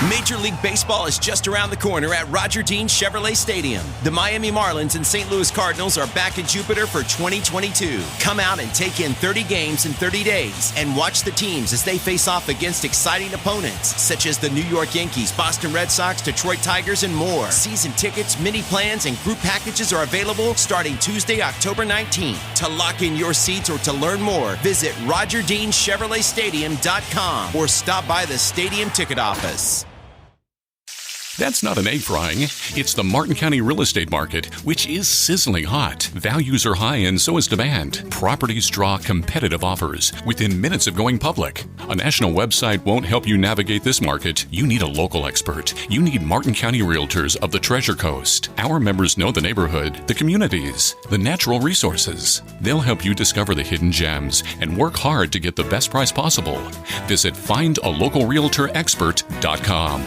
Major League Baseball is just around the corner at Roger Dean Chevrolet Stadium. The Miami Marlins and St. Louis Cardinals are back at Jupiter for 2022. Come out and take in 30 games in 30 days and watch the teams as they face off against exciting opponents such as the New York Yankees, Boston Red Sox, Detroit Tigers, and more. Season tickets, mini plans, and group packages are available starting Tuesday, October 19th. To lock in your seats or to learn more, visit RogerDeanChevroletStadium.com or stop by the stadium ticket office. That's not an egg frying. It's the Martin County real estate market, which is sizzling hot. Values are high and so is demand. Properties draw competitive offers within minutes of going public. A national website won't help you navigate this market. You need a local expert. You need Martin County Realtors of the Treasure Coast. Our members know the neighborhood, the communities, the natural resources. They'll help you discover the hidden gems and work hard to get the best price possible. Visit findalocalrealtorexpert.com.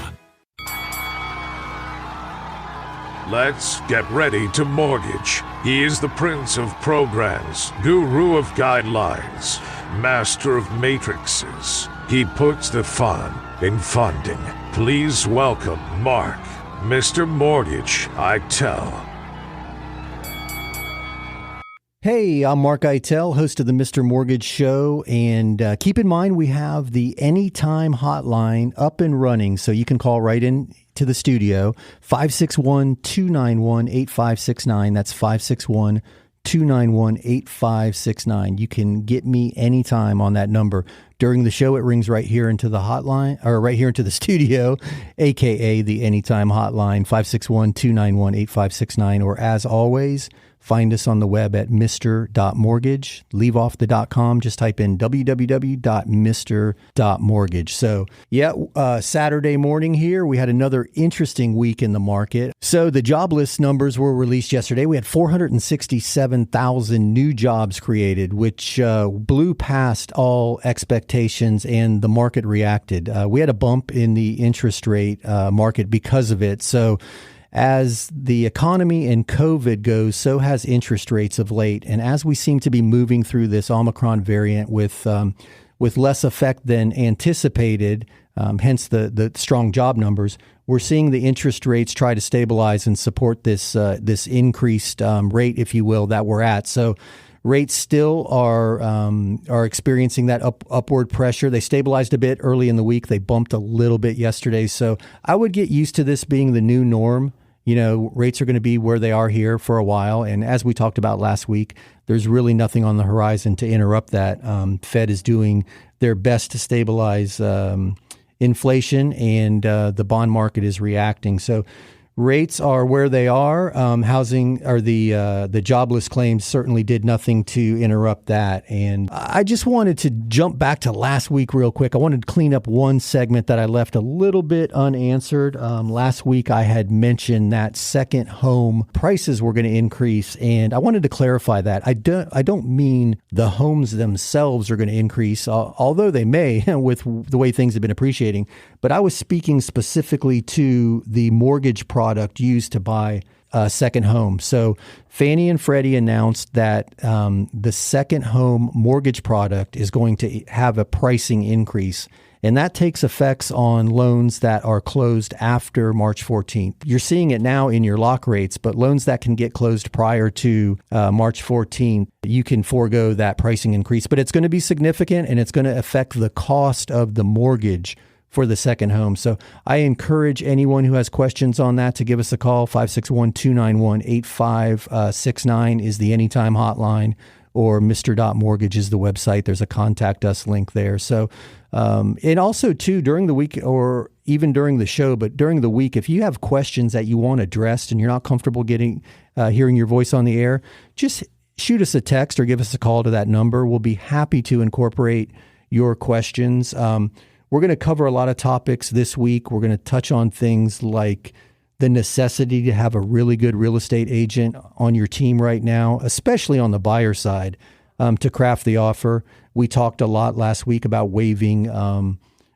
Let's get ready to mortgage. He is the prince of programs, guru of guidelines, master of matrices. He puts the fun in funding. Please welcome Mark, Mr. Mortgage Eitel. Hey, I'm Mark Eitel, host of the Mr. Mortgage Show, and keep in mind we have the Anytime hotline up and running, so you can call right in to the studio, 561-291-8569. That's 561-291-8569. You can get me anytime on that number. During the show, it rings right here into the hotline, or right here into the studio, aka the Anytime hotline, 561-291-8569, or as always, find us on the web at mr.mortgage. Leave off the .com. Just type in www.mr.mortgage. So, Saturday morning here, we had another interesting week in the market. So the jobless numbers were released yesterday. We had 467,000 new jobs created, which blew past all expectations, and the market reacted. We had a bump in the interest rate market because of it. So as the economy and COVID goes, so has interest rates of late. And as we seem to be moving through this Omicron variant with less effect than anticipated, hence the strong job numbers, we're seeing the interest rates try to stabilize and support this increased rate, if you will, that we're at. So rates still are experiencing that upward pressure. They stabilized a bit early in the week. They bumped a little bit yesterday. So I would get used to this being the new norm. You know, rates are going to be where they are here for a while. And as we talked about last week, there's really nothing on the horizon to interrupt that. Fed is doing their best to stabilize inflation, and the bond market is reacting. So rates are where they are. Housing or the jobless claims certainly did nothing to interrupt that. And I just wanted to jump back to last week real quick. I wanted to clean up one segment that I left a little bit unanswered. Last week I had mentioned that second home prices were going to increase, and I wanted to clarify that. I don't mean the homes themselves are going to increase, although they may with the way things have been appreciating. But I was speaking specifically to the mortgage product used to buy a second home. So Fannie and Freddie announced that the second home mortgage product is going to have a pricing increase. And that takes effects on loans that are closed after March 14th. You're seeing it now in your lock rates, but loans that can get closed prior to March 14th, you can forego that pricing increase. But it's going to be significant, and it's going to affect the cost of the mortgage for the second home. So I encourage anyone who has questions on that to give us a call. 561-291-8569 is the Anytime hotline, or Mr.Mortgage is the website. There's a contact us link there. So, and also too, during the week or even during the show, but during the week, if you have questions that you want addressed and you're not comfortable hearing your voice on the air, just shoot us a text or give us a call to that number. We'll be happy to incorporate your questions. We're going to cover a lot of topics this week. We're going to touch on things like the necessity to have a really good real estate agent on your team right now, especially on the buyer side, to craft the offer. We talked a lot last week about waiving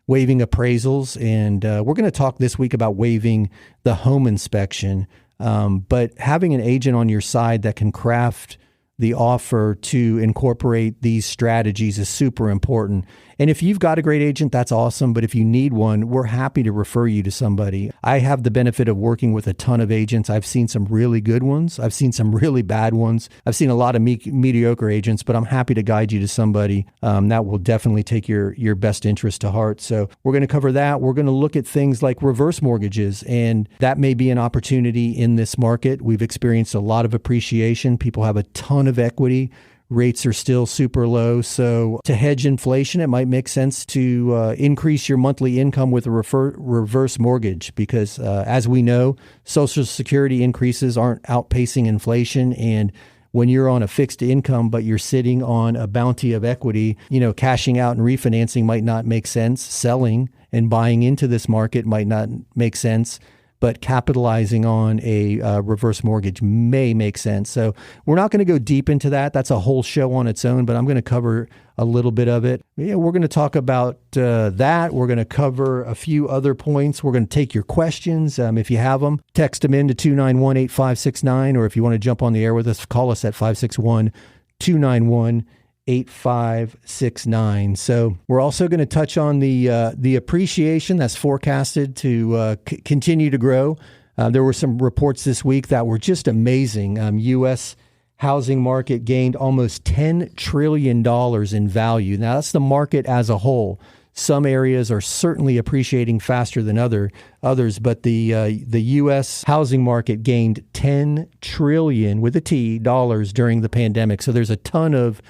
appraisals, and we're going to talk this week about waiving the home inspection. But having an agent on your side that can craft the offer to incorporate these strategies is super important. And if you've got a great agent, that's awesome. But if you need one, we're happy to refer you to somebody. I have the benefit of working with a ton of agents. I've seen some really good ones. I've seen some really bad ones. I've seen a lot of mediocre agents, but I'm happy to guide you to somebody that will definitely take your best interest to heart. So we're going to cover that. We're going to look at things like reverse mortgages, and that may be an opportunity in this market. We've experienced a lot of appreciation. People have a ton of equity. Rates are still super low. So to hedge inflation, it might make sense to increase your monthly income with a reverse mortgage because, as we know, Social Security increases aren't outpacing inflation. And when you're on a fixed income, but you're sitting on a bounty of equity, cashing out and refinancing might not make sense. Selling and buying into this market might not make sense. But capitalizing on a reverse mortgage may make sense. So we're not going to go deep into that. That's a whole show on its own, but I'm going to cover a little bit of it. Yeah, we're going to talk about that. We're going to cover a few other points. We're going to take your questions. If you have them, text them in to 291-8569, or if you want to jump on the air with us, call us at 561-291-8569. So we're also going to touch on the appreciation that's forecasted to continue to grow. There were some reports this week that were just amazing. U.S. housing market gained almost $10 trillion in value. Now, that's the market as a whole. Some areas are certainly appreciating faster than others, but the U.S. housing market gained $10 trillion with a T dollars during the pandemic. So there's a ton of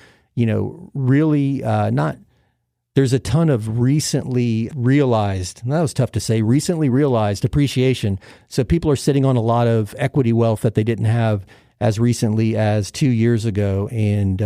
there's a ton of recently realized appreciation. So people are sitting on a lot of equity wealth that they didn't have as recently as 2 years ago. And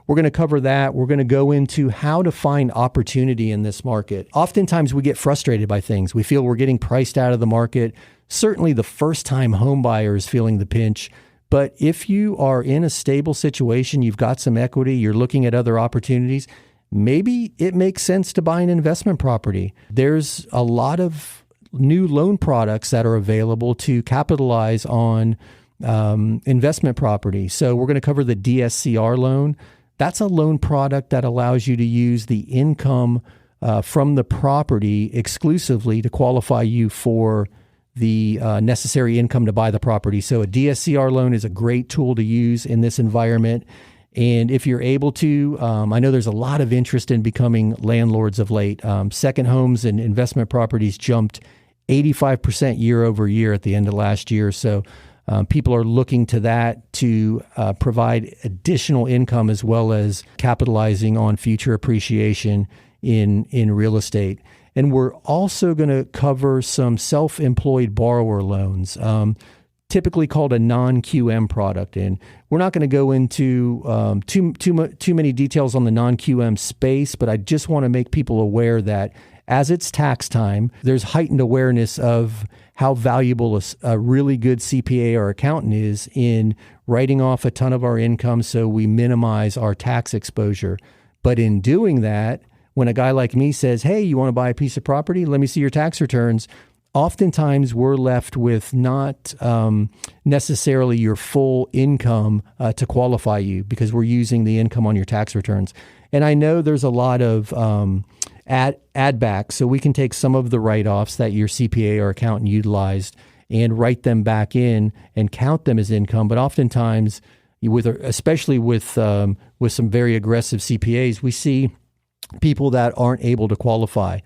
we're going to cover that. We're going to go into how to find opportunity in this market. Oftentimes we get frustrated by things. We feel we're getting priced out of the market. Certainly the first-time home buyer is feeling the pinch. But if you are in a stable situation, you've got some equity, you're looking at other opportunities, maybe it makes sense to buy an investment property. There's a lot of new loan products that are available to capitalize on investment property. So we're going to cover the DSCR loan. That's a loan product that allows you to use the income from the property exclusively to qualify you for the necessary income to buy the property. So a DSCR loan is a great tool to use in this environment. And if you're able to, I know there's a lot of interest in becoming landlords of late. Second homes and investment properties jumped 85% year over year at the end of last year. So people are looking to that to provide additional income as well as capitalizing on future appreciation in real estate. And we're also going to cover some self-employed borrower loans, typically called a non-QM product. And we're not going to go into too many details on the non-QM space, but I just want to make people aware that as it's tax time, there's heightened awareness of how valuable a really good CPA or accountant is in writing off a ton of our income so we minimize our tax exposure. But in doing that, when a guy like me says, hey, you want to buy a piece of property? Let me see your tax returns. Oftentimes we're left with not necessarily your full income to qualify you because we're using the income on your tax returns. And I know there's a lot of add back, so we can take some of the write-offs that your CPA or accountant utilized and write them back in and count them as income. But oftentimes, especially with some very aggressive CPAs, we see people that aren't able to qualify.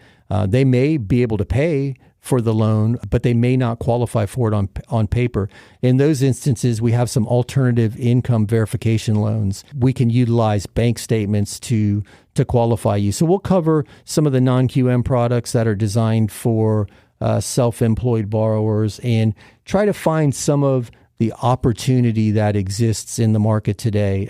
They may be able to pay for the loan, but they may not qualify for it on paper. In those instances, we have some alternative income verification loans. We can utilize bank statements to qualify you. So we'll cover some of the non-QM products that are designed for self-employed borrowers and try to find some of the opportunity that exists in the market today.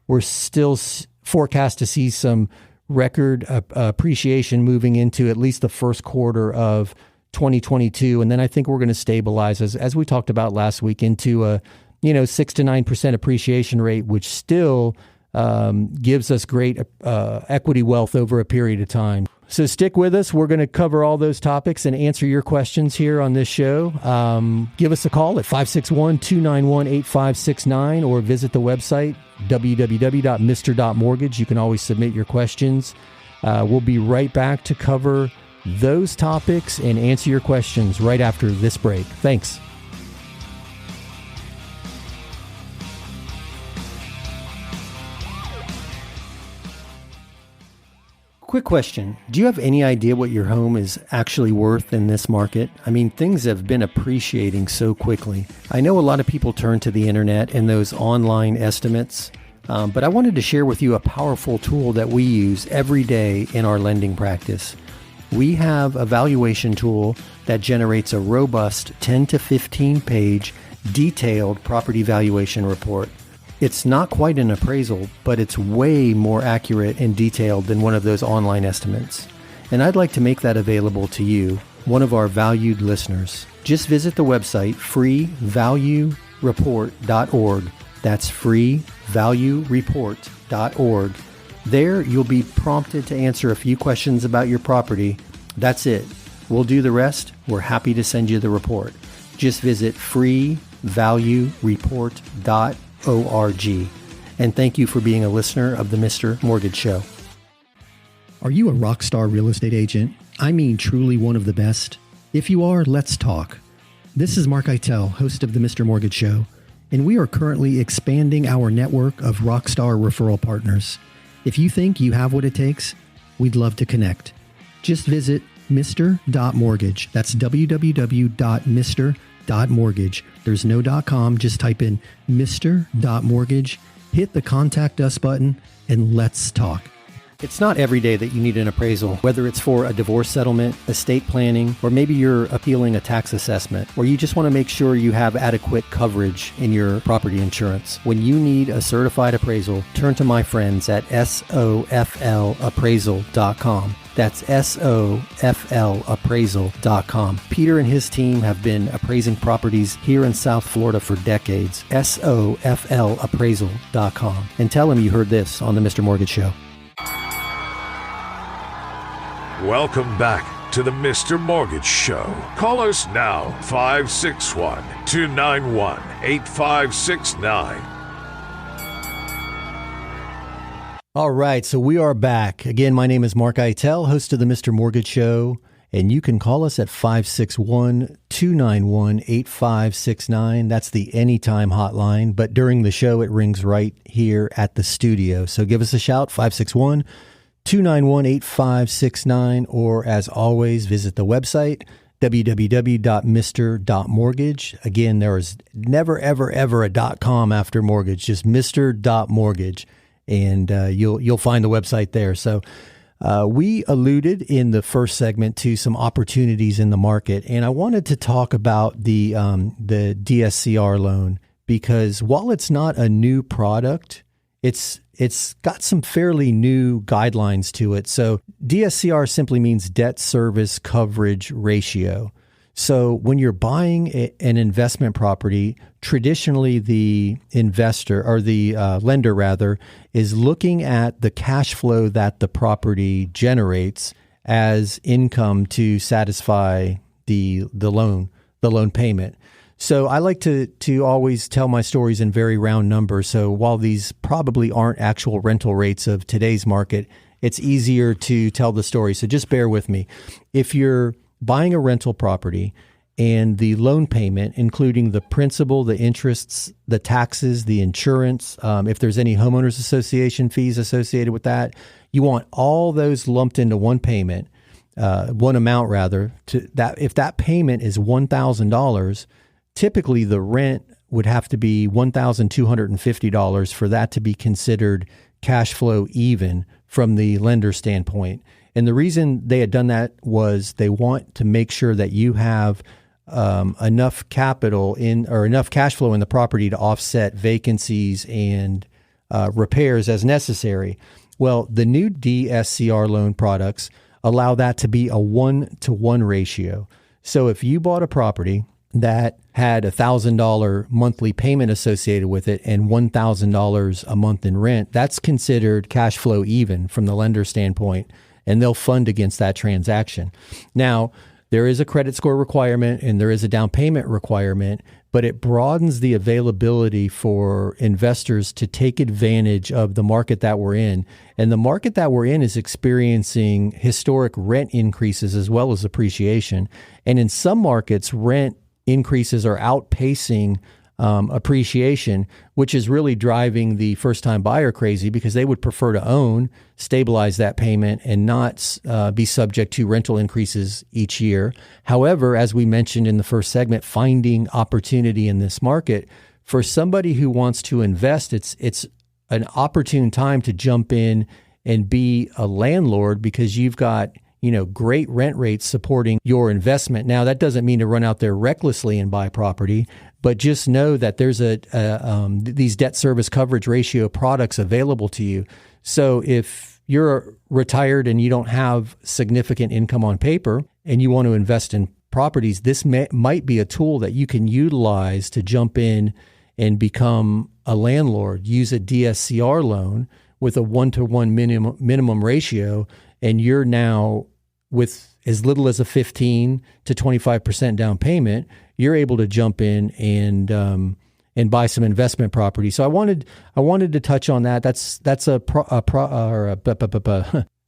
We're still forecast to see some record appreciation moving into at least the first quarter of 2022. And then I think we're going to stabilize, as we talked about last week, into a 6 to 9% appreciation rate, which still gives us great equity wealth over a period of time. So stick with us. We're going to cover all those topics and answer your questions here on this show. Give us a call at 561-291-8569 or visit the website, www.mr.mortgage. You can always submit your questions. We'll be right back to cover those topics and answer your questions right after this break. Thanks. Quick question. Do you have any idea what your home is actually worth in this market? I mean, things have been appreciating so quickly. I know a lot of people turn to the internet and those online estimates, but I wanted to share with you a powerful tool that we use every day in our lending practice. We have a valuation tool that generates a robust 10 to 15 page detailed property valuation report. It's not quite an appraisal, but it's way more accurate and detailed than one of those online estimates. And I'd like to make that available to you, one of our valued listeners. Just visit the website freevaluereport.org. That's freevaluereport.org. There, you'll be prompted to answer a few questions about your property. That's it. We'll do the rest. We're happy to send you the report. Just visit freevaluereport.org. And thank you for being a listener of the Mr. Mortgage Show. Are you a rock star real estate agent? I mean, truly one of the best? If you are, let's talk. This is Mark Eitel, host of the Mr. Mortgage Show, and we are currently expanding our network of rock star referral partners. If you think you have what it takes, we'd love to connect. Just visit Mr.Mortgage. That's www.mr.mortgage. There's no .com. Just type in Mr.Mortgage, hit the contact us button, and let's talk. It's not every day that you need an appraisal, whether it's for a divorce settlement, estate planning, or maybe you're appealing a tax assessment, or you just want to make sure you have adequate coverage in your property insurance. When you need a certified appraisal, turn to my friends at soflappraisal.com. That's soflappraisal.com. Peter and his team have been appraising properties here in South Florida for decades. soflappraisal.com. And tell them you heard this on the Mr. Mortgage Show. Welcome back to the Mr. Mortgage Show. Call us now, 561-291-8569. All right, so we are back. Again, my name is Mark Eitel, host of the Mr. Mortgage Show, and you can call us at 561-291-8569. That's the anytime hotline, but during the show, it rings right here at the studio. So give us a shout, 561-291-8569, or as always, visit the website, www.mr.mortgage. Again, there is never, ever, ever a .com after mortgage, just mr.mortgage. And you'll find the website there. So we alluded in the first segment to some opportunities in the market, and I wanted to talk about the DSCR loan because while it's not a new product, it's got some fairly new guidelines to it. So DSCR simply means debt service coverage ratio. So when you're buying an investment property, traditionally the investor or the lender rather is looking at the cash flow that the property generates as income to satisfy the loan payment. So I like to always tell my stories in very round numbers. So while these probably aren't actual rental rates of today's market, it's easier to tell the story. So just bear with me. If you're buying a rental property and the loan payment, including the principal, the interests, the taxes, the insurance, if there's any homeowners association fees associated with that, you want all those lumped into one payment, one amount rather. If that payment is $1,000, typically the rent would have to be $1,250 for that to be considered cash flow even from the lender standpoint. And the reason they had done that was they want to make sure that you have enough capital or enough cash flow in the property to offset vacancies and repairs as necessary. Well, the new DSCR loan products allow that to be a 1-to-1 ratio. So if you bought a property that had $1,000 monthly payment associated with it and $1,000 a month in rent, that's considered cash flow even from the lender standpoint, and they'll fund against that transaction. Now, There is a credit score requirement and there is a down payment requirement, but it broadens the availability for investors to take advantage of the market that we're in. And the market that we're in is experiencing historic rent increases as well as appreciation. And in some markets, rent increases are outpacing appreciation, which is really driving the first-time buyer crazy because they would prefer to own, stabilize that payment, and not be subject to rental increases each year. However, as we mentioned in the first segment, finding opportunity in this market, for somebody who wants to invest, it's an opportune time to jump in and be a landlord because you've got great rent rates supporting your investment. Now, that doesn't mean to run out there recklessly and buy property, but just know that there's these debt service coverage ratio products available to you. So if you're retired and you don't have significant income on paper and you want to invest in properties, this might be a tool that you can utilize to jump in and become a landlord. Use a DSCR loan with a 1-to-1 minimum ratio, and you're now with as little as a 15 to 25% down payment, you're able to jump in and buy some investment property. So I wanted to touch on that.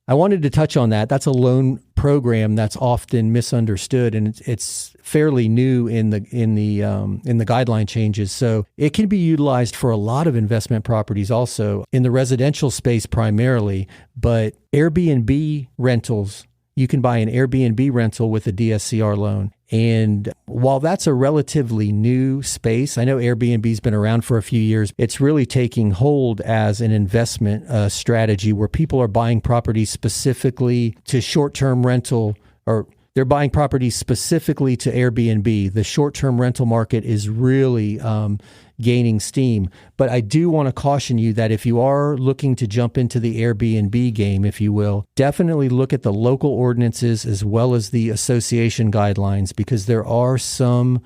I wanted to touch on that. That's a loan program that's often misunderstood, and it's fairly new in the guideline changes. So it can be utilized for a lot of investment properties, also in the residential space primarily, but Airbnb rentals. You can buy an Airbnb rental with a DSCR loan. And while that's a relatively new space, I know Airbnb's been around for a few years. It's really taking hold as an investment strategy where people are buying properties specifically to short-term rental, or they're buying properties specifically to Airbnb. The short-term rental market is really gaining steam. But I do want to caution you that if you are looking to jump into the Airbnb game, if you will, definitely look at the local ordinances as well as the association guidelines, because there are some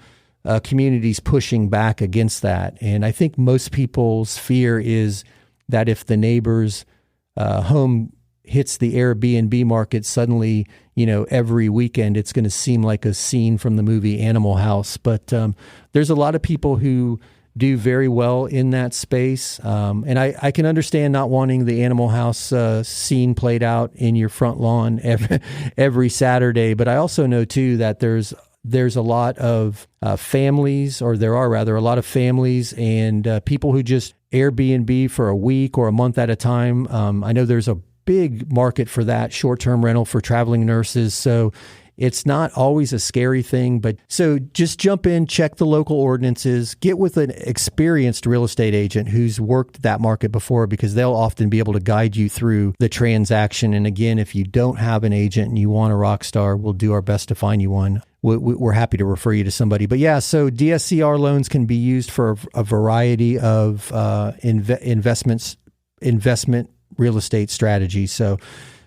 communities pushing back against that. And I think most people's fear is that if the neighbor's home hits the Airbnb market suddenly, every weekend, it's going to seem like a scene from the movie Animal House. But there's a lot of people who do very well in that space. And I can understand not wanting the Animal House scene played out in your front lawn every Saturday. But I also know, too, that there's a lot of families, or there are rather a lot of families and people who just Airbnb for a week or a month at a time. I know there's a big market for that, short-term rental for traveling nurses. So it's not always a scary thing, but so just jump in, check the local ordinances, get with an experienced real estate agent who's worked that market before, because they'll often be able to guide you through the transaction. And again, if you don't have an agent and you want a rock star, we'll do our best to find you one. We're happy to refer you to somebody. But yeah, so DSCR loans can be used for a variety of investment real estate strategies. So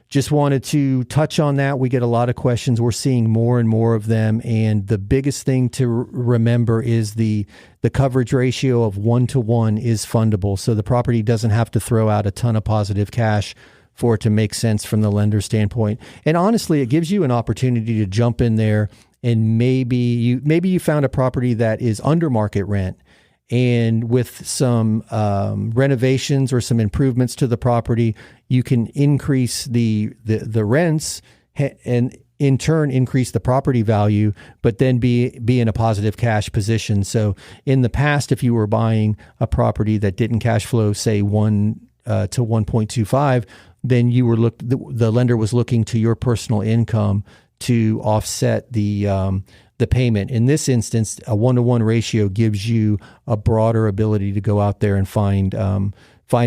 just wanted to touch on that. We get a lot of questions. We're seeing more and more of them. And the biggest thing to remember is the coverage ratio of 1-to-1 is fundable. So the property doesn't have to throw out a ton of positive cash for it to make sense from the lender standpoint. And honestly, it gives you an opportunity to jump in there, and maybe you found a property that is under market rent, and with some renovations or some improvements to the property, you can increase the rents and in turn increase the property value, but then be in a positive cash position. So in the past, if you were buying a property that didn't cash flow, say 1 to 1.25, then the lender was looking to your personal income to offset the payment. In this instance, a 1-to-1 ratio gives you a broader ability to go out there and find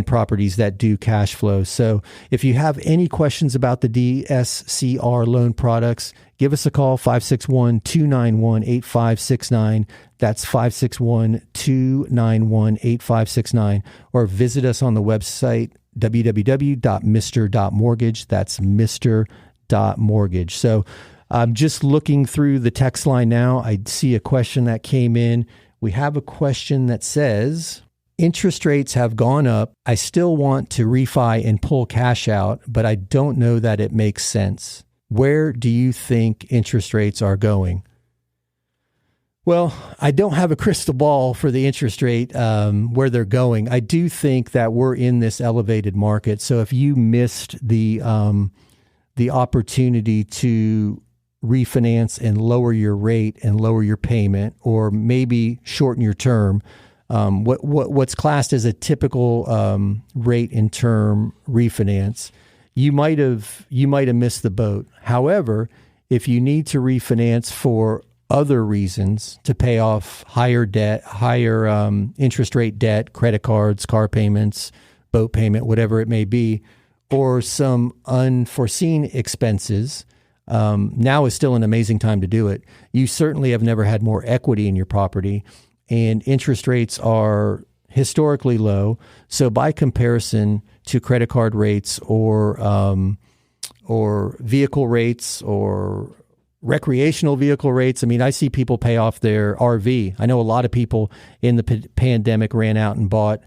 properties that do cash flow. So if you have any questions about the DSCR loan products, give us a call, 561-291-8569. That's 561-291-8569. Or visit us on the website, www.mr.mortgage. That's mr.mortgage. So I'm just looking through the text line now. I see a question that came in. We have a question that says, interest rates have gone up. I still want to refi and pull cash out, but I don't know that it makes sense. Where do you think interest rates are going? Well, I don't have a crystal ball for the interest rate where they're going. I do think that we're in this elevated market. So if you missed the opportunity to refinance and lower your rate and lower your payment, or maybe shorten your term, what's classed as a typical rate and term refinance, you might have missed the boat. However, if you need to refinance for other reasons, to pay off higher debt, higher interest rate debt, credit cards, car payments, boat payment, whatever it may be, or some unforeseen expenses, now is still an amazing time to do it. You certainly have never had more equity in your property, and interest rates are historically low. So by comparison to credit card rates or vehicle rates or recreational vehicle rates, I mean, I see people pay off their RV. I know a lot of people in the pandemic ran out and bought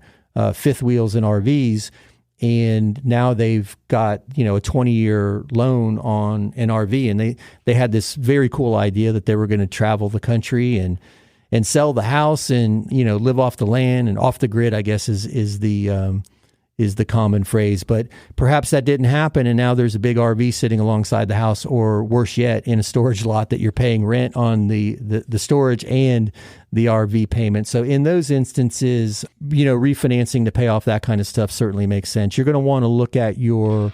fifth wheels and RVs, and now they've got, a 20-year loan on an RV, and they had this very cool idea that they were going to travel the country and sell the house and, live off the land and off the grid, I guess is the common phrase. But perhaps that didn't happen, and now there's a big RV sitting alongside the house, or worse yet, in a storage lot that you're paying rent on the storage and the RV payment. So in those instances, refinancing to pay off that kind of stuff certainly makes sense. You're going to want to look at your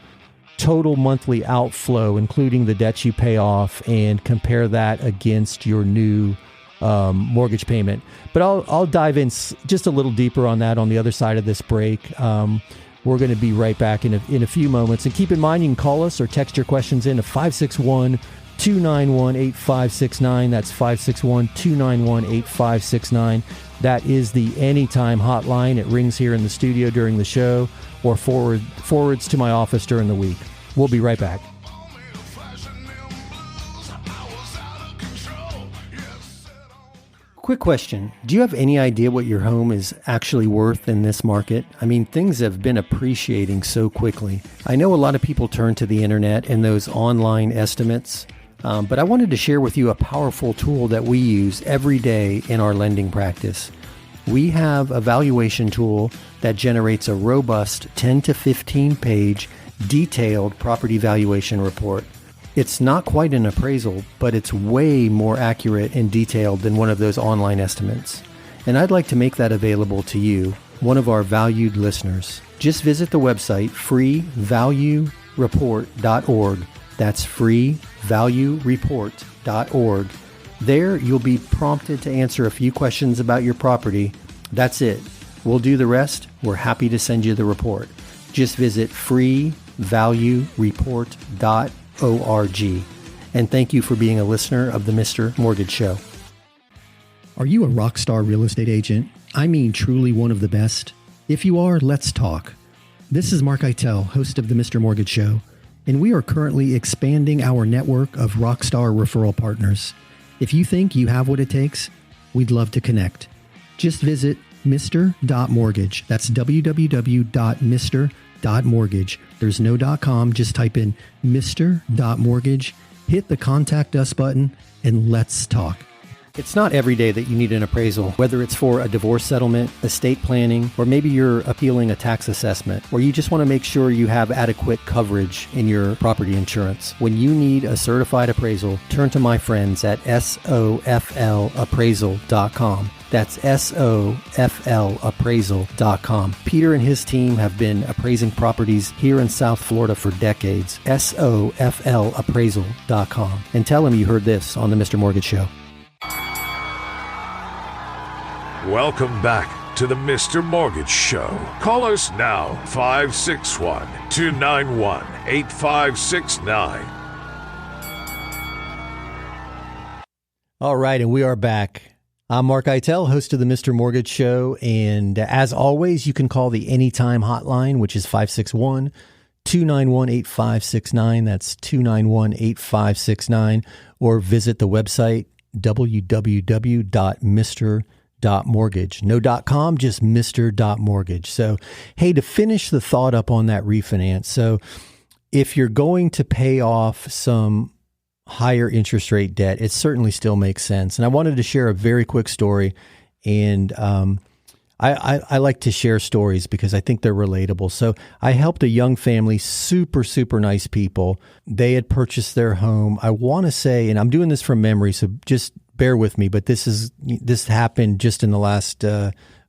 total monthly outflow, including the debts you pay off, and compare that against your new mortgage payment. But I'll dive in just a little deeper on that on the other side of this break. We're going to be right back in a few moments. And keep in mind, you can call us or text your questions in to 561-291-8569. That's 561-291-8569. That is the Anytime hotline. It rings here in the studio during the show, or forwards to my office during the week. We'll be right back. Quick question. Do you have any idea what your home is actually worth in this market? I mean, things have been appreciating so quickly. I know a lot of people turn to the internet and those online estimates, but I wanted to share with you a powerful tool that we use every day in our lending practice. We have a valuation tool that generates a robust 10 to 15 page detailed property valuation report. It's not quite an appraisal, but it's way more accurate and detailed than one of those online estimates. And I'd like to make that available to you, one of our valued listeners. Just visit the website freevaluereport.org. That's freevaluereport.org. There you'll be prompted to answer a few questions about your property. That's it. We'll do the rest. We're happy to send you the report. Just visit freevaluereport.org. And thank you for being a listener of the Mr. Mortgage Show. Are you a rock star real estate agent? I mean, truly one of the best? If you are, let's talk. This is Mark Eitel, host of the Mr. Mortgage Show, and we are currently expanding our network of rock star referral partners. If you think you have what it takes, we'd love to connect. Just visit Mr.Mortgage. That's www.mr.mortgage. There's no .com. Just type in Mr.Mortgage, hit the contact us button, and let's talk. It's not every day that you need an appraisal, whether it's for a divorce settlement, estate planning, or maybe you're appealing a tax assessment, or you just want to make sure you have adequate coverage in your property insurance. When you need a certified appraisal, turn to my friends at SOFLappraisal.com. That's SOFLappraisal.com. Peter and his team have been appraising properties here in South Florida for decades. SOFLappraisal.com. And tell them you heard this on the Mr. Mortgage Show. Welcome back to the Mr. Mortgage Show. Call us now, 561-291-8569. All right, and we are back. I'm Mark Eitel, host of the Mr. Mortgage Show, and as always, you can call the Anytime hotline, which is 561-291-8569. That's 291-8569, or visit the website www.mr.mortgage. No .com, just Mr.Mortgage. So, hey, to finish the thought up on that refinance, so if you're going to pay off some higher interest rate debt, it certainly still makes sense. And I wanted to share a very quick story. And I like to share stories because I think they're relatable. So I helped a young family, super, super nice people. They had purchased their home. I want to say, and I'm doing this from memory, so just bear with me, but this happened just in the last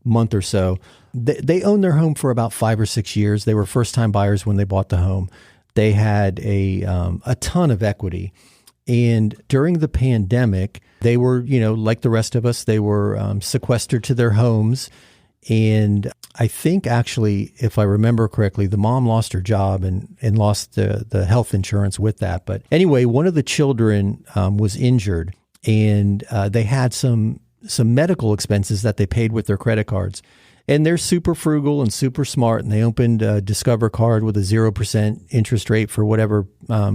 month or so. They owned their home for about 5 or 6 years. They were first-time buyers when they bought the home. They had a ton of equity. And during the pandemic, they were, like the rest of us, they were sequestered to their homes. And I think actually, if I remember correctly, the mom lost her job and lost the health insurance with that. But anyway, one of the children was injured, and they had some medical expenses that they paid with their credit cards. And they're super frugal and super smart, and they opened a Discover card with a 0% interest rate for whatever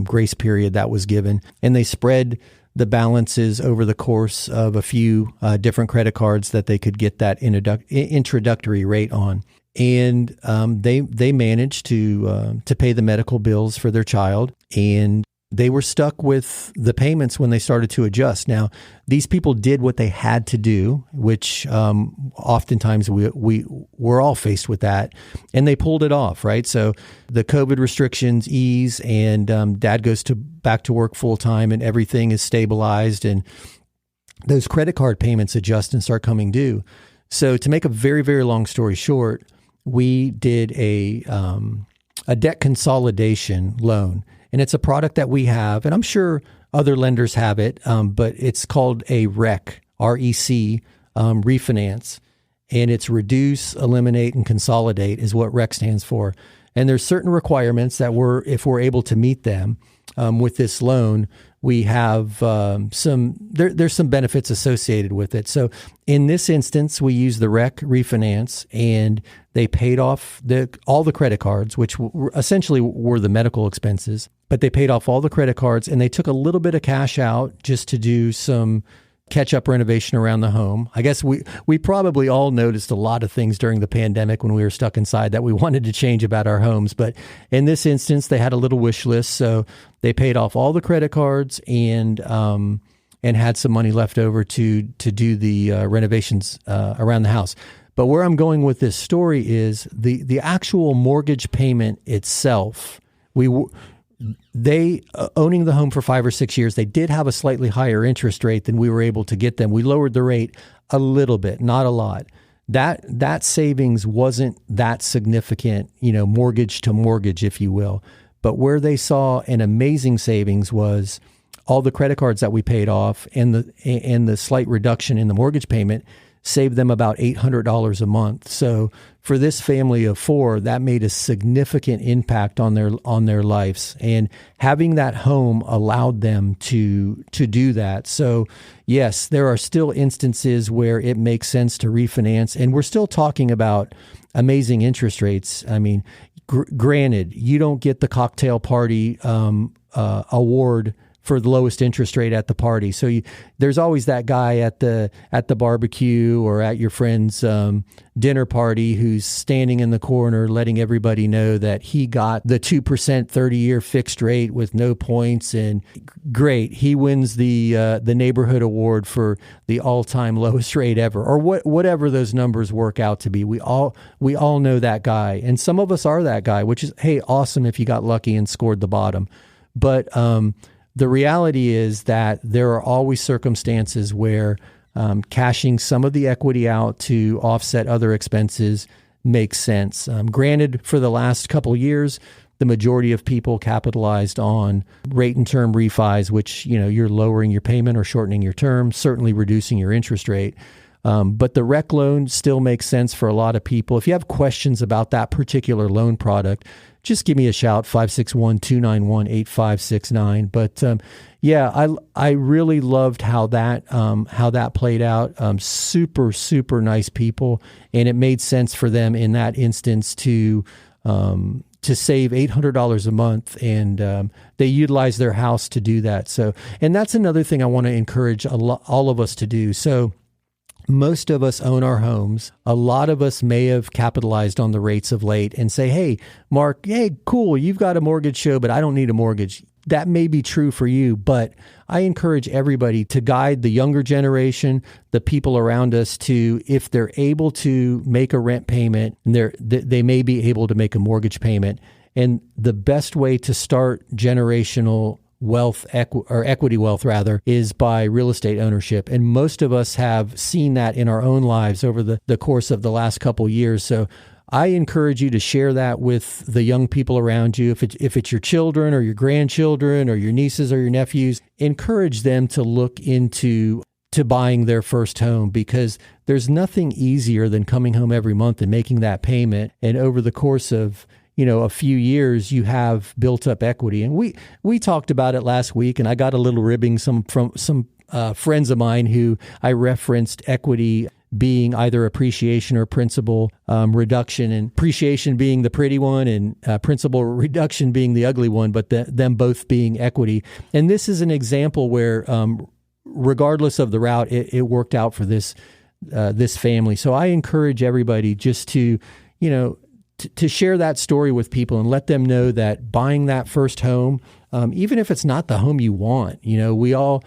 grace period that was given. And they spread the balances over the course of a few different credit cards that they could get that introductory rate on. And they managed to pay the medical bills for their child, and they were stuck with the payments when they started to adjust. Now, these people did what they had to do, which oftentimes we're all faced with that, and they pulled it off, right? So the COVID restrictions ease, and dad goes back to work full time, and everything is stabilized, and those credit card payments adjust and start coming due. So to make a very, very long story short, we did a debt consolidation loan. And it's a product that we have, and I'm sure other lenders have it, but it's called a REC, R-E-C, refinance. And it's reduce, eliminate, and consolidate is what REC stands for. And there's certain requirements that if we're able to meet them with this loan, we have there's some benefits associated with it. So in this instance, we use the REC refinance, and they paid off all the credit cards, which essentially were the medical expenses. But they paid off all the credit cards, and they took a little bit of cash out just to do some catch-up renovation around the home. I guess we probably all noticed a lot of things during the pandemic when we were stuck inside that we wanted to change about our homes. But in this instance, they had a little wish list, so they paid off all the credit cards and had some money left over to do the renovations around the house. But where I'm going with this story is the actual mortgage payment itself. They owning the home for 5 or 6 years, they did have a slightly higher interest rate than we were able to get them. We lowered the rate a little bit, not a lot. That savings wasn't that significant, mortgage to mortgage, if you will. But where they saw an amazing savings was all the credit cards that we paid off, and the slight reduction in the mortgage payment saved them about $800 a month. So for this family of 4, that made a significant impact on their lives. And having that home allowed them to do that. So yes, there are still instances where it makes sense to refinance. And we're still talking about amazing interest rates. I mean, granted, you don't get the cocktail party award for the lowest interest rate at the party. So there's always that guy at the barbecue or at your friend's dinner party who's standing in the corner letting everybody know that he got the 2% 30-year fixed rate with no points, and great, he wins the neighborhood award for the all-time lowest rate ever, or whatever those numbers work out to be. We all know that guy, and some of us are that guy, which is, hey, awesome if you got lucky and scored the bottom. But the reality is that there are always circumstances where cashing some of the equity out to offset other expenses makes sense. Granted, for the last couple of years, the majority of people capitalized on rate and term refis, which, you're lowering your payment or shortening your term, certainly reducing your interest rate. But the REC loan still makes sense for a lot of people. If you have questions about that particular loan product, just give me a shout, 561-291-8569. But I really loved how that played out. Super, super nice people, and it made sense for them in that instance to save $800 a month, and they utilize their house to do that. So, and that's another thing I want to encourage all of us to do. So, most of us own our homes. A lot of us may have capitalized on the rates of late and say, hey, Mark, hey, cool, you've got a mortgage show, but I don't need a mortgage. That may be true for you, but I encourage everybody to guide the younger generation, the people around us to, if they're able to make a rent payment, they may be able to make a mortgage payment. And the best way to start generational wealth or equity wealth rather is by real estate ownership. And most of us have seen that in our own lives over the course of the last couple of years. So I encourage you to share that with the young people around you. If it's your children or your grandchildren or your nieces or your nephews, encourage them to look into buying their first home, because there's nothing easier than coming home every month and making that payment. And over the course of a few years, you have built up equity. And we talked about it last week, and I got a little ribbing from some friends of mine who I referenced equity being either appreciation or principal reduction, and appreciation being the pretty one and principal reduction being the ugly one, but them both being equity. And this is an example where, regardless of the route, it worked out for this family. So I encourage everybody just to share that story with people and let them know that buying that first home, even if it's not the home you want, we all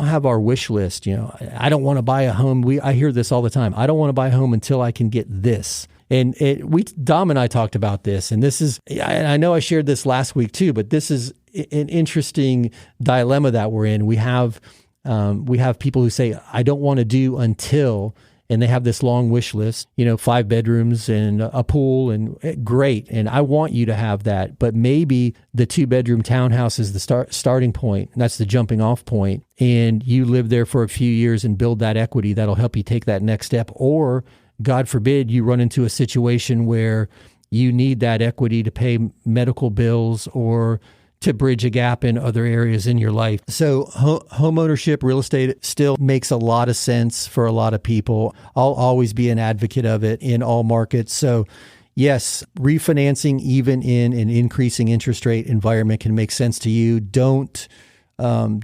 have our wish list. I don't want to buy a home. I hear this all the time. I don't want to buy a home until I can get this. And Dom and I talked about this, and I know I shared this last week too, but this is an interesting dilemma that we're in. We have people who say, I don't want to do until, and they have this long wish list, 5 bedrooms and a pool, and great. And I want you to have that. But maybe the 2-bedroom townhouse is the starting point. That's the jumping off point. And you live there for a few years and build that equity that'll help you take that next step. Or, God forbid, you run into a situation where you need that equity to pay medical bills or to bridge a gap in other areas in your life. So home ownership, real estate still makes a lot of sense for a lot of people. I'll always be an advocate of it in all markets. So yes, refinancing even in an increasing interest rate environment can make sense to you. Don't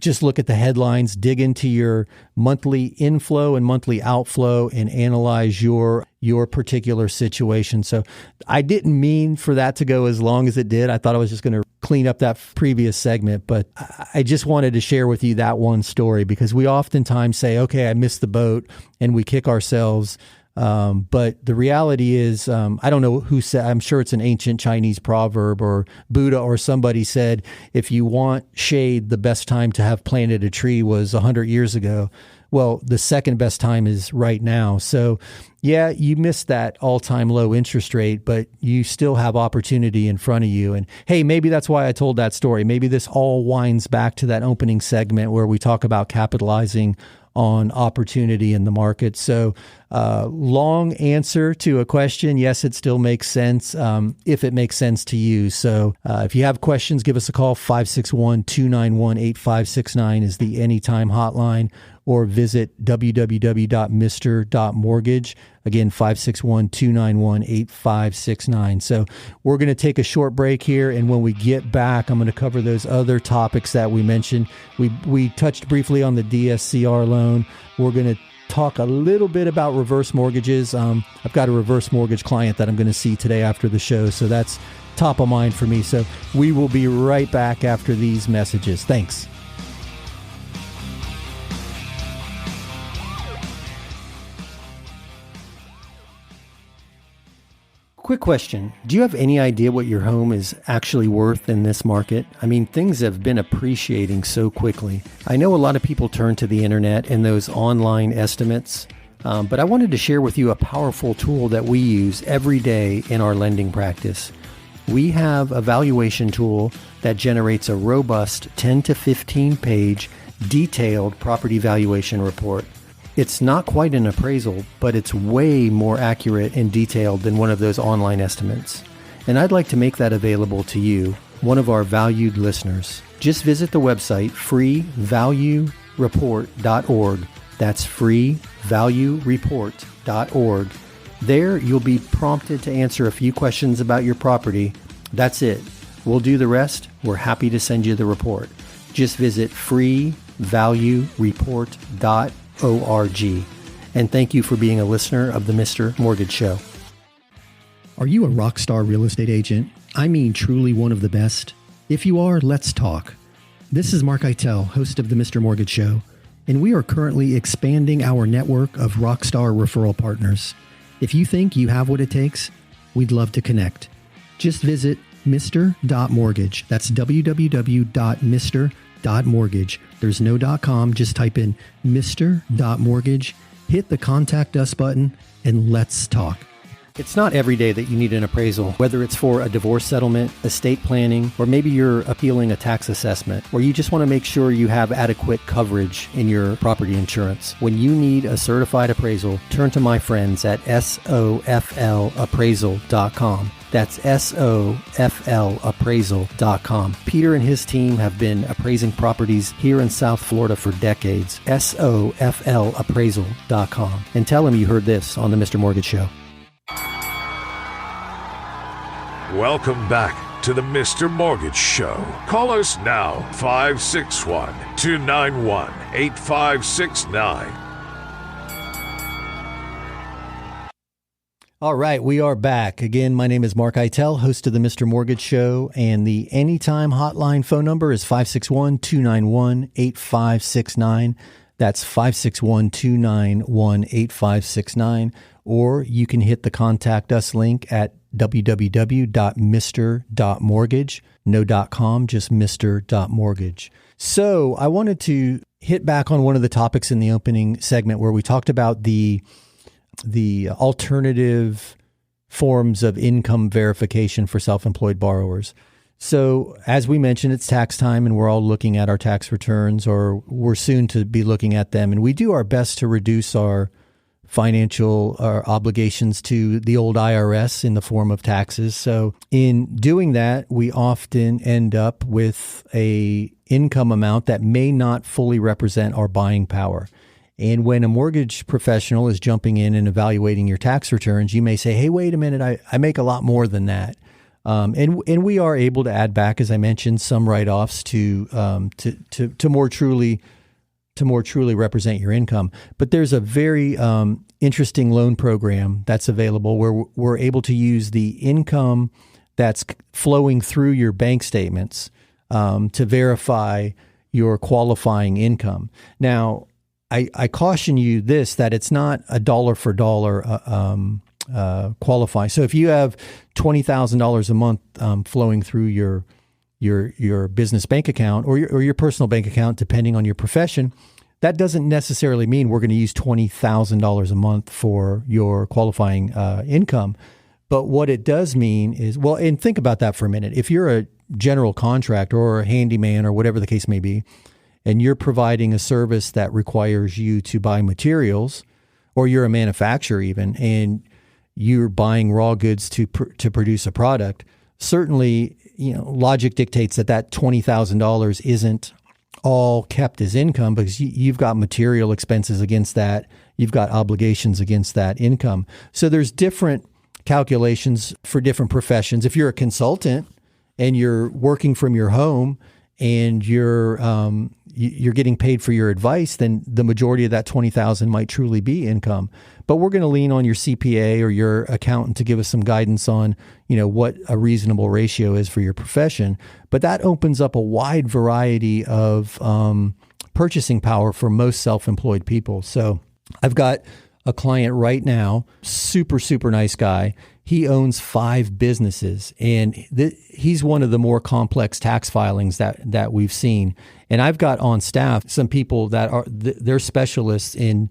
just look at the headlines, dig into your monthly inflow and monthly outflow and analyze your particular situation. So I didn't mean for that to go as long as it did. I thought I was just going to clean up that previous segment, but I just wanted to share with you that one story, because we oftentimes say, okay, I missed the boat, and we kick ourselves. But the reality is, I don't know who said, I'm sure it's an ancient Chinese proverb, or Buddha or somebody said, if you want shade, the best time to have planted a tree was 100 years ago. Well, the second best time is right now. So yeah, you missed that all-time low interest rate, but you still have opportunity in front of you. And hey, maybe that's why I told that story. Maybe this all winds back to that opening segment where we talk about capitalizing on opportunity in the market. So long answer to a question. Yes, it still makes sense if it makes sense to you. So if you have questions, give us a call. 561-291-8569 is the anytime hotline, or visit www.mr.mortgage. Again, 561-291-8569. So we're going to take a short break here, and when we get back, I'm going to cover those other topics that we mentioned. We touched briefly on the DSCR loan. We're going to talk a little bit about reverse mortgages. I've got a reverse mortgage client that I'm going to see today after the show, so that's top of mind for me. So we will be right back after these messages. Thanks. Quick question. Do you have any idea what your home is actually worth in this market? I mean, things have been appreciating so quickly. I know a lot of people turn to the internet and those online estimates, but I wanted to share with you a powerful tool that we use every day in our lending practice. We have a valuation tool that generates a robust 10 to 15 page detailed property valuation report. It's not quite an appraisal, but it's way more accurate and detailed than one of those online estimates. And I'd like to make that available to you, one of our valued listeners. Just visit the website freevaluereport.org. That's freevaluereport.org. There, you'll be prompted to answer a few questions about your property. That's it. We'll do the rest. We're happy to send you the report. Just visit freevaluereport.org. and thank you for being a listener of the Mr. Mortgage Show. Are you a rock star real estate agent? I mean, truly one of the best? If you are, let's talk. This is Mark Eitel, host of the Mr. Mortgage Show, and we are currently expanding our network of rockstar referral partners. If you think you have what it takes, we'd love to connect. Just visit Mr.Mortgage. That's www.mr.mortgage. There's no .com. Just type in Mr.Mortgage, hit the contact us button, and let's talk. It's not every day that you need an appraisal, whether it's for a divorce settlement, estate planning, or maybe you're appealing a tax assessment, or you just want to make sure you have adequate coverage in your property insurance. When you need a certified appraisal, turn to my friends at soflappraisal.com. That's soflappraisal.com. Peter and his team have been appraising properties here in South Florida for decades. soflappraisal.com. And tell them you heard this on the Mr. Mortgage Show. Welcome back to the Mr. Mortgage Show. Call us now, 561-291-8569. All right, we are back. Again, my name is Mark Eitel, host of the Mr. Mortgage Show, and the Anytime Hotline phone number is 561-291-8569. That's 561-291-8569. Or you can hit the Contact Us link at www.mr.mortgage. No .com, just mr.mortgage. So I wanted to hit back on one of the topics in the opening segment where we talked about the alternative forms of income verification for self-employed borrowers. So as we mentioned, it's tax time and we're all looking at our tax returns, or we're soon to be looking at them. And we do our best to reduce our financial obligations to the old IRS in the form of taxes. So in doing that, we often end up with a income amount that may not fully represent our buying power. And when a mortgage professional is jumping in and evaluating your tax returns, you may say, hey, wait a minute, I make a lot more than that. And we are able to add back, as I mentioned, some write-offs to more truly represent your income. But there's a very interesting loan program that's available where we're able to use the income that's flowing through your bank statements to verify your qualifying income. Now, I caution you that it's not a dollar for dollar qualifying. So if you have $20,000 a month flowing through your business bank account or your personal bank account, depending on your profession, that doesn't necessarily mean we're going to use $20,000 a month for your qualifying income. But what it does mean is, well, and think about that for a minute. If you're a general contractor or a handyman or whatever the case may be, and you're providing a service that requires you to buy materials, or you're a manufacturer even, and you're buying raw goods to produce a product, certainly, logic dictates that $20,000 isn't all kept as income because you've got material expenses against that. You've got obligations against that income. So there's different calculations for different professions. If you're a consultant and you're working from your home and you're getting paid for your advice, then the majority of that $20,000 might truly be income. But we're going to lean on your CPA or your accountant to give us some guidance on, what a reasonable ratio is for your profession. But that opens up a wide variety of purchasing power for most self-employed people. So I've got a client right now, super, super nice guy. He owns 5 businesses, and he's one of the more complex tax filings that we've seen. And I've got on staff some people that they're specialists in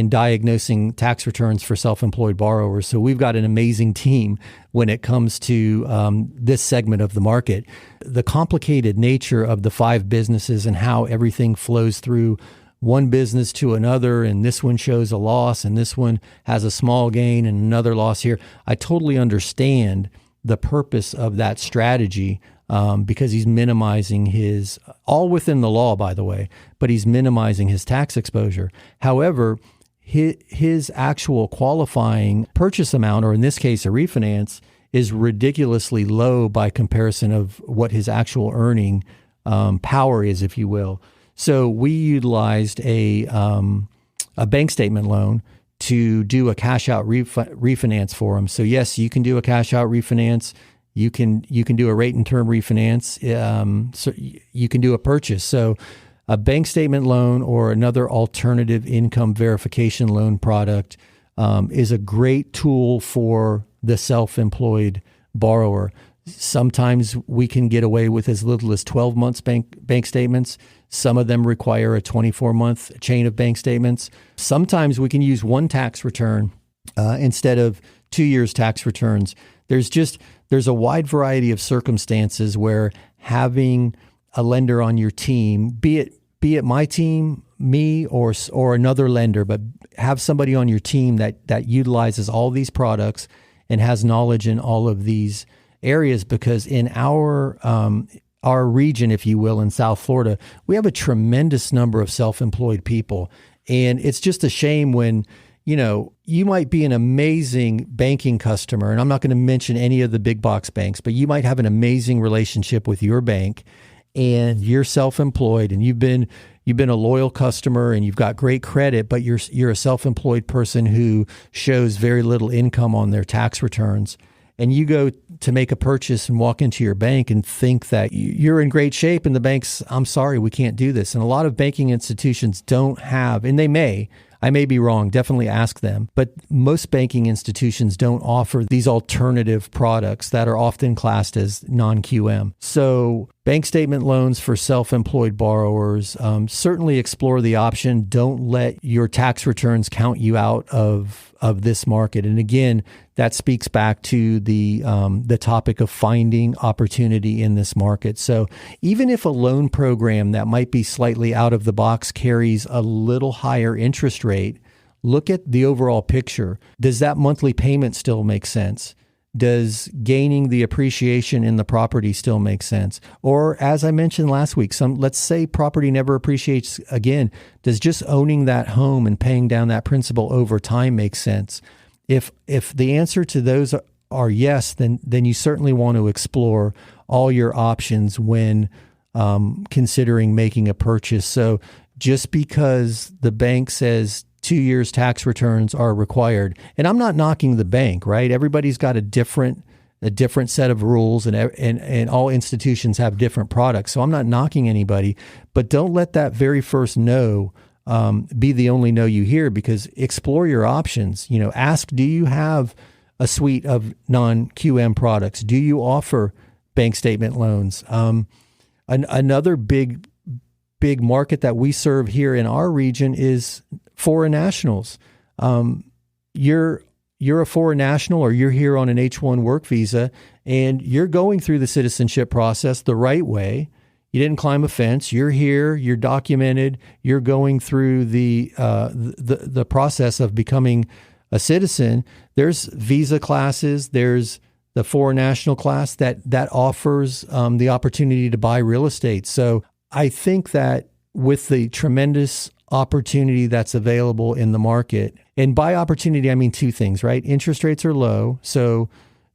diagnosing tax returns for self-employed borrowers. So we've got an amazing team when it comes to this segment of the market. The complicated nature of the 5 businesses and how everything flows through one business to another, and this one shows a loss and this one has a small gain and another loss here. I totally understand the purpose of that strategy because he's minimizing his, all within the law, by the way, but he's minimizing his tax exposure. However, his actual qualifying purchase amount, or in this case, a refinance, is ridiculously low by comparison of what his actual earning power is, if you will. So we utilized a a bank statement loan to do a cash out refinance for them. So yes, you can do a cash out refinance. You can do a rate and term refinance. So you can do a purchase. So a bank statement loan or another alternative income verification loan product is a great tool for the self-employed borrower. Sometimes we can get away with as little as 12 months bank statements. Some of them require a 24-month chain of bank statements. Sometimes we can use one tax return instead of 2 years tax returns. There's a wide variety of circumstances where having a lender on your team, be it my team, me, or another lender, but have somebody on your team that utilizes all these products and has knowledge in all of these areas, because in our region, if you will, in South Florida, we have a tremendous number of self-employed people. And it's just a shame when, you might be an amazing banking customer, and I'm not going to mention any of the big box banks, but you might have an amazing relationship with your bank and you're self-employed and you've been a loyal customer and you've got great credit, but you're a self-employed person who shows very little income on their tax returns. And you go to make a purchase and walk into your bank and think that you're in great shape, and the bank's, I'm sorry, we can't do this. And a lot of banking institutions don't have, and I may be wrong, definitely ask them, but most banking institutions don't offer these alternative products that are often classed as non-QM. So bank statement loans for self-employed borrowers, certainly explore the option. Don't let your tax returns count you out of this market. And again, that speaks back to the topic of finding opportunity in this market. So even if a loan program that might be slightly out of the box carries a little higher interest rate, look at the overall picture. Does that monthly payment still make sense? Does gaining the appreciation in the property still make sense? Or as I mentioned last week, let's say property never appreciates again. Does just owning that home and paying down that principal over time make sense? If the answer to those are yes, then you certainly want to explore all your options when considering making a purchase. So just because the bank says 2 years tax returns are required, and I'm not knocking the bank, right? Everybody's got a different set of rules, and all institutions have different products. So I'm not knocking anybody, but don't let that very first no be the only no you hear, because explore your options. Ask, do you have a suite of non-QM products? Do you offer bank statement loans? Another big market that we serve here in our region is foreign nationals. You're a foreign national, or you're here on an H-1 work visa, and you're going through the citizenship process the right way. You didn't climb a fence. You're here. You're documented. You're going through the process of becoming a citizen. There's visa classes. There's the foreign national class that offers the opportunity to buy real estate. So I think that with the tremendous opportunity that's available in the market, and by opportunity, I mean two things, right? Interest rates are low. So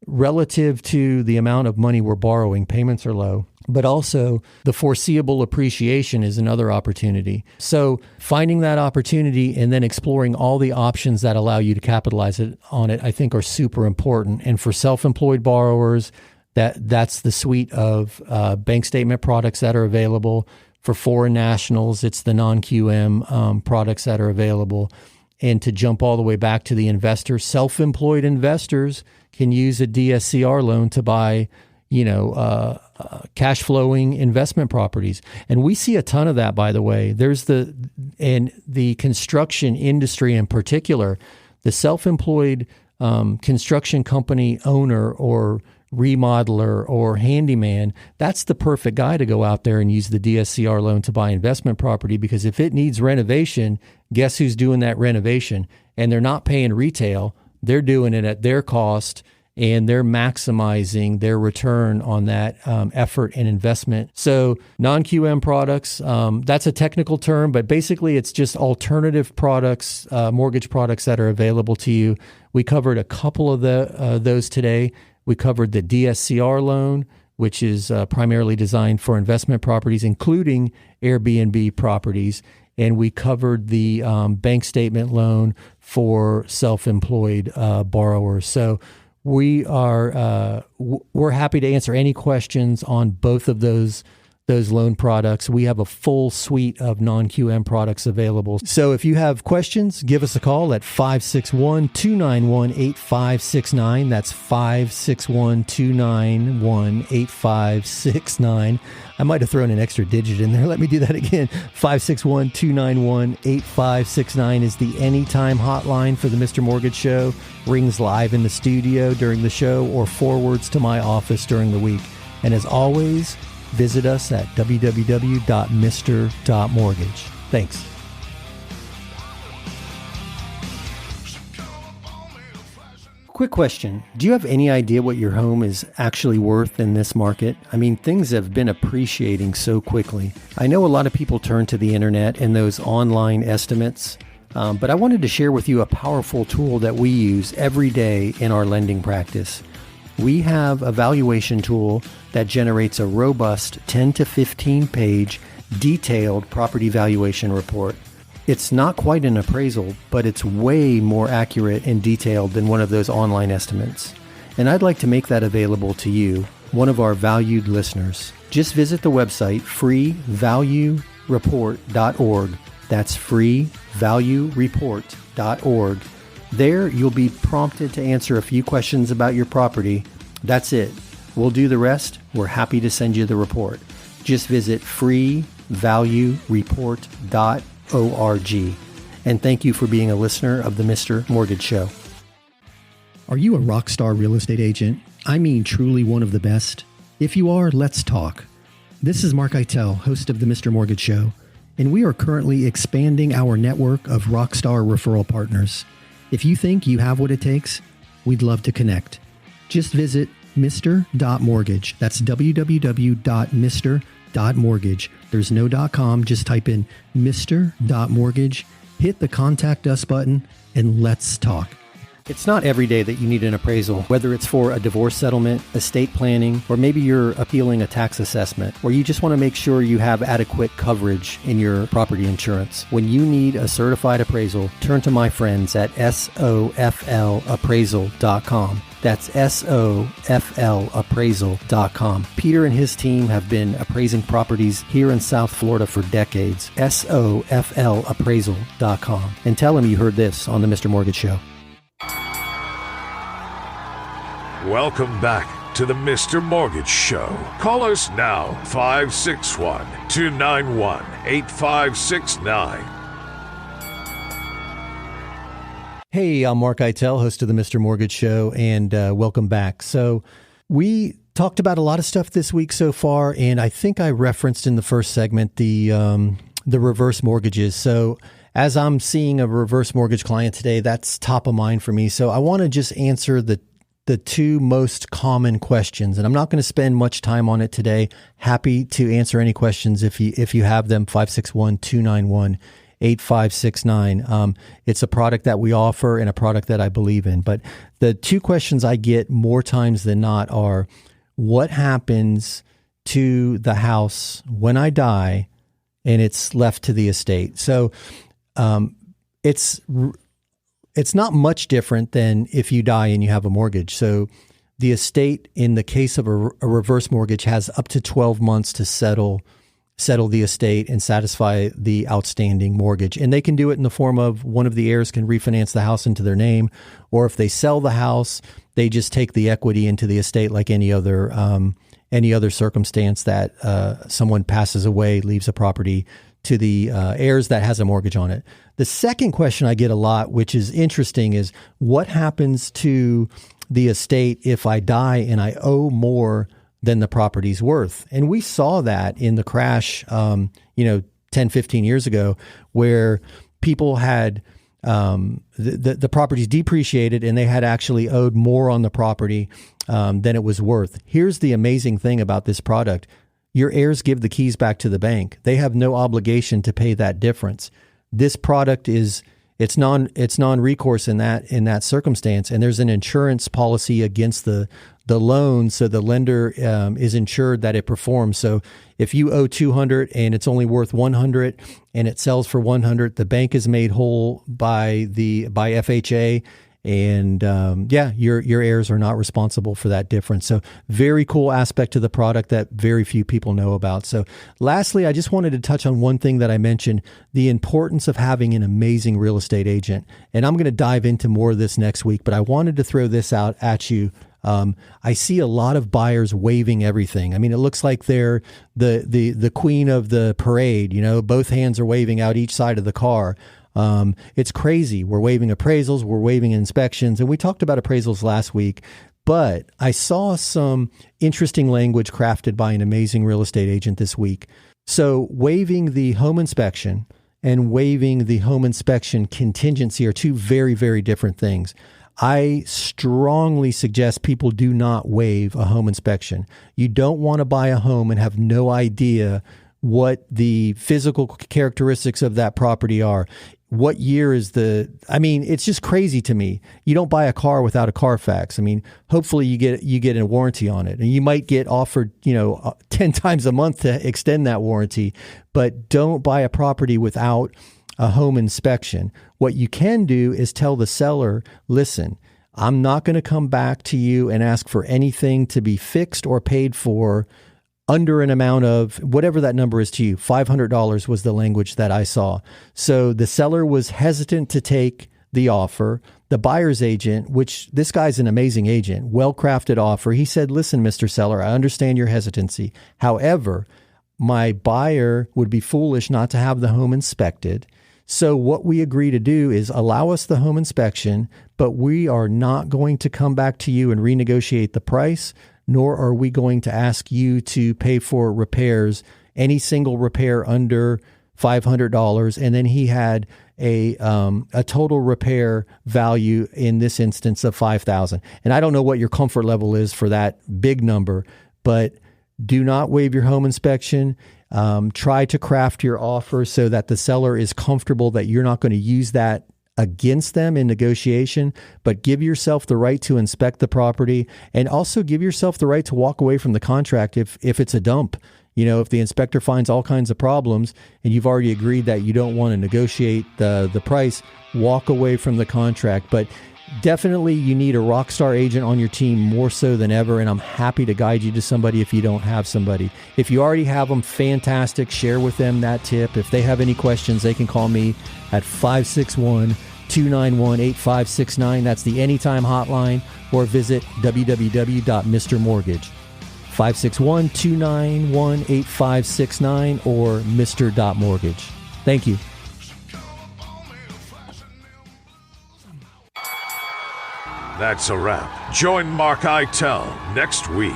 relative to the amount of money we're borrowing, payments are low. But also the foreseeable appreciation is another opportunity. So finding that opportunity and then exploring all the options that allow you to capitalize on it, I think are super important. And for self-employed borrowers, that's the suite of bank statement products that are available. For foreign nationals, it's the non-QM products that are available. And to jump all the way back to the investor, self-employed investors can use a DSCR loan to buy, cash flowing investment properties. And we see a ton of that, by the way. There's the construction industry in particular, the self-employed construction company owner or remodeler or handyman, that's the perfect guy to go out there and use the DSCR loan to buy investment property, because if it needs renovation, guess who's doing that renovation? And they're not paying retail. They're doing it at their cost, and they're maximizing their return on that effort and investment. So non-QM products, that's a technical term, but basically it's just alternative products, mortgage products that are available to you. We covered a couple of those today. We covered the DSCR loan, which is primarily designed for investment properties, including Airbnb properties. and we covered the bank statement loan for self-employed borrowers. So we're happy to answer any questions on both of those loan products. We have a full suite of non-QM products available. So if you have questions, give us a call at 561-291-8569. That's 561-291-8569. I might have thrown an extra digit in there. Let me do that again. 561-291-8569 is the anytime hotline for the Mr. Mortgage Show. Rings live in the studio during the show or forwards to my office during the week. And as always, visit us at www.mr.mortgage. Thanks. Quick question. Do you have any idea what your home is actually worth in this market? I mean, things have been appreciating so quickly. I know a lot of people turn to the internet and those online estimates, but I wanted to share with you a powerful tool that we use every day in our lending practice. We have a valuation tool that generates a robust 10 to 15 page detailed property valuation report. It's not quite an appraisal, but it's way more accurate and detailed than one of those online estimates. And I'd like to make that available to you, one of our valued listeners. Just visit the website freevaluereport.org. That's freevaluereport.org. There, you'll be prompted to answer a few questions about your property. That's it. We'll do the rest. We're happy to send you the report. Just visit freevaluereport.org. And thank you for being a listener of the Mr. Mortgage Show. Are you a rock star real estate agent? I mean, truly one of the best? If you are, let's talk. This is Mark Eitel, host of the Mr. Mortgage Show, and we are currently expanding our network of rock star referral partners. If you think you have what it takes, we'd love to connect. Just visit Mr.Mortgage. That's www.mr.mortgage. There's no .com. Just type in Mr.Mortgage, hit the contact us button, and let's talk. It's not every day that you need an appraisal, whether it's for a divorce settlement, estate planning, or maybe you're appealing a tax assessment, or you just want to make sure you have adequate coverage in your property insurance. When you need a certified appraisal, turn to my friends at soflappraisal.com. That's soflappraisal.com. Peter and his team have been appraising properties here in South Florida for decades. soflappraisal.com. And tell them you heard this on the Mr. Mortgage Show. Welcome back to the Mr. Mortgage Show. Call us now, 561-291-8569. Hey, I'm Mark Eitel, host of the Mr. Mortgage Show, and welcome back. So we talked about a lot of stuff this week so far, and I think I referenced in the first segment the reverse mortgages. So as I'm seeing a reverse mortgage client today, that's top of mind for me. So I want to just answer the two most common questions, and I'm not going to spend much time on it today. Happy to answer any questions if you have them. 561-291-8569. It's a product that we offer and a product that I believe in. But the two questions I get more times than not are, what happens to the house when I die and it's left to the estate? So it's not much different than if you die and you have a mortgage. So the estate, in the case of a reverse mortgage, has up to 12 months to settle the estate and satisfy the outstanding mortgage. And they can do it in the form of one of the heirs can refinance the house into their name, or if they sell the house, they just take the equity into the estate like any other circumstance that someone passes away, leaves a property to the heirs that has a mortgage on it. The second question I get a lot, which is interesting, is what happens to the estate if I die and I owe more than the property's worth? And we saw that in the crash, 10, 15 years ago, where people had the properties depreciated and they had actually owed more on the property than it was worth. Here's the amazing thing about this product. Your heirs give the keys back to the bank. They have no obligation to pay that difference. This product is It's non-recourse in that circumstance, and there's an insurance policy against the loan, so the lender is insured that it performs. So if you owe $200 and it's only worth $100 and it sells for $100, the bank is made whole by FHA. And your heirs are not responsible for that difference. So very cool aspect to the product that very few people know about. So lastly, I just wanted to touch on one thing that I mentioned, the importance of having an amazing real estate agent. And I'm going to dive into more of this next week, but I wanted to throw this out at you. I see a lot of buyers waiving everything. I mean, it looks like they're the queen of the parade. You know, both hands are waving out each side of the car. It's crazy. We're waiving appraisals, we're waiving inspections, and we talked about appraisals last week, but I saw some interesting language crafted by an amazing real estate agent this week. So waiving the home inspection and waiving the home inspection contingency are two very, very different things. I strongly suggest people do not waive a home inspection. You don't want to buy a home and have no idea what the physical characteristics of that property are. What year is it's just crazy to me. You don't buy a car without a Carfax. I mean, hopefully you get a warranty on it, and you might get offered, 10 times a month to extend that warranty, but don't buy a property without a home inspection. What you can do is tell the seller, listen, I'm not going to come back to you and ask for anything to be fixed or paid for under an amount of whatever that number is to you. $500 was the language that I saw. So the seller was hesitant to take the offer. The buyer's agent, which this guy's an amazing agent, well-crafted offer. He said, listen, Mr. Seller, I understand your hesitancy. However, my buyer would be foolish not to have the home inspected. So what we agree to do is allow us the home inspection, but we are not going to come back to you and renegotiate the price, nor are we going to ask you to pay for repairs, any single repair under $500. And then he had a total repair value in this instance of $5,000. And I don't know what your comfort level is for that big number, but do not waive your home inspection. Try to craft your offer so that the seller is comfortable that you're not going to use that against them in negotiation, but give yourself the right to inspect the property, and also give yourself the right to walk away from the contract if it's a dump. If the inspector finds all kinds of problems and you've already agreed that you don't want to negotiate the price, walk away from the contract. But definitely you need a rock star agent on your team more so than ever, and I'm happy to guide you to somebody if you don't have somebody. If you already have them, fantastic. Share with them that tip. If they have any questions, they can call me at 561-291-8569. That's the Anytime hotline, or visit www.mrmortgage. 561-291-8569 or mr.mortgage. Thank you. That's a wrap. Join Mark Eitel next week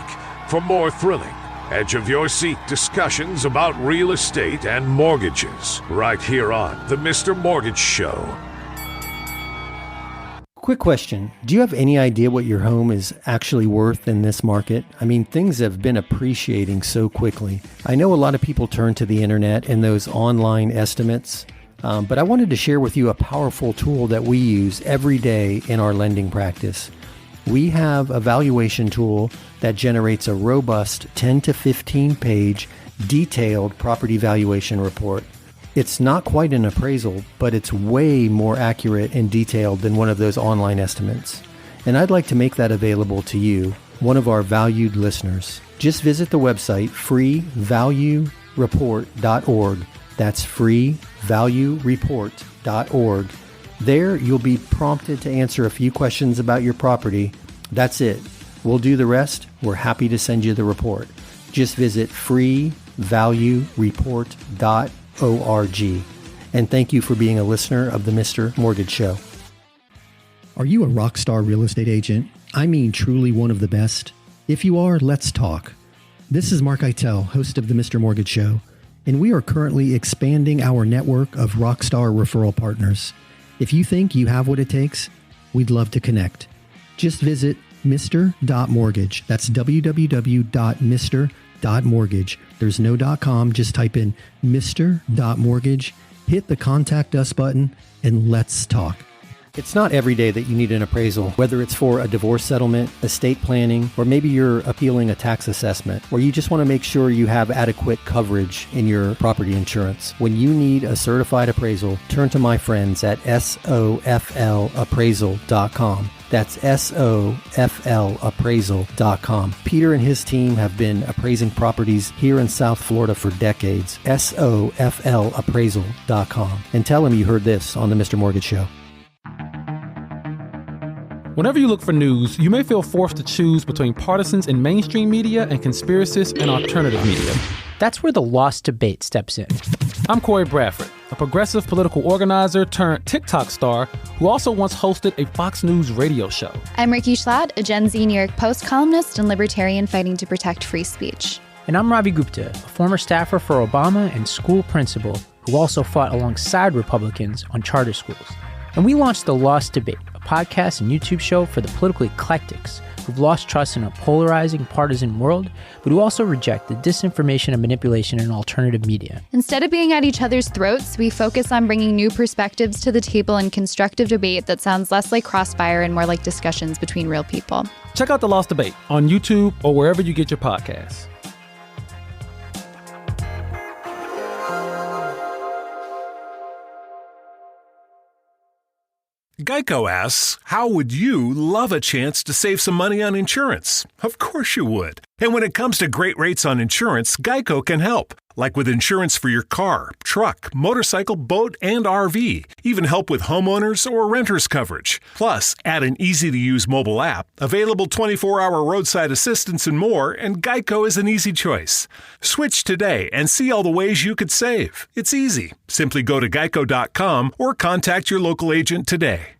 for more thrilling, edge-of-your-seat discussions about real estate and mortgages, right here on The Mr. Mortgage Show. Quick question. Do you have any idea what your home is actually worth in this market? I mean, things have been appreciating so quickly. I know a lot of people turn to the internet and those online estimates, but I wanted to share with you a powerful tool that we use every day in our lending practice. We have a valuation tool that generates a robust 10 to 15 page detailed property valuation report. It's not quite an appraisal, but it's way more accurate and detailed than one of those online estimates. And I'd like to make that available to you, one of our valued listeners. Just visit the website freevaluereport.org. That's freevaluereport.org. There, you'll be prompted to answer a few questions about your property. That's it. We'll do the rest. We're happy to send you the report. Just visit freevaluereport.org. And thank you for being a listener of the Mr. Mortgage Show. Are you a rock star real estate agent? I mean, truly one of the best. If you are, let's talk. This is Mark Eitel, host of the Mr. Mortgage Show, and we are currently expanding our network of rockstar referral partners. If you think you have what it takes, we'd love to connect. Just visit mr.mortgage. That's www.mr.mortgage. There's no .com. Just type in mr.mortgage hit the Contact Us button and let's talk. It's not every day that you need an appraisal, whether it's for a divorce settlement, estate planning, or maybe you're appealing a tax assessment, or you just want to make sure you have adequate coverage in your property insurance. When you need a certified appraisal, turn to my friends at soflappraisal.com. That's soflappraisal.com. Peter and his team have been appraising properties here in South Florida for decades. soflappraisal.com. And tell him you heard this on the Mr. Mortgage Show. Whenever you look for news, you may feel forced to choose between partisans in mainstream media and conspiracists in alternative media. That's where the Lost Debate steps in. I'm Corey Bradford, a progressive political organizer turned TikTok star who also once hosted a Fox News radio show. I'm Ricky Schlatt, a Gen Z New York Post columnist and libertarian fighting to protect free speech. And I'm Ravi Gupta, a former staffer for Obama and school principal who also fought alongside Republicans on charter schools. And we launched The Lost Debate, a podcast and YouTube show for the political eclectics who've lost trust in a polarizing, partisan world, but who also reject the disinformation and manipulation in alternative media. Instead of being at each other's throats, we focus on bringing new perspectives to the table and constructive debate that sounds less like crossfire and more like discussions between real people. Check out The Lost Debate on YouTube or wherever you get your podcasts. Geico asks, how would you love a chance to save some money on insurance? Of course you would. And when it comes to great rates on insurance, Geico can help. Like with insurance for your car, truck, motorcycle, boat, and RV. Even help with homeowners or renters coverage. Plus, add an easy-to-use mobile app, available 24-hour roadside assistance and more, and Geico is an easy choice. Switch today and see all the ways you could save. It's easy. Simply go to geico.com or contact your local agent today.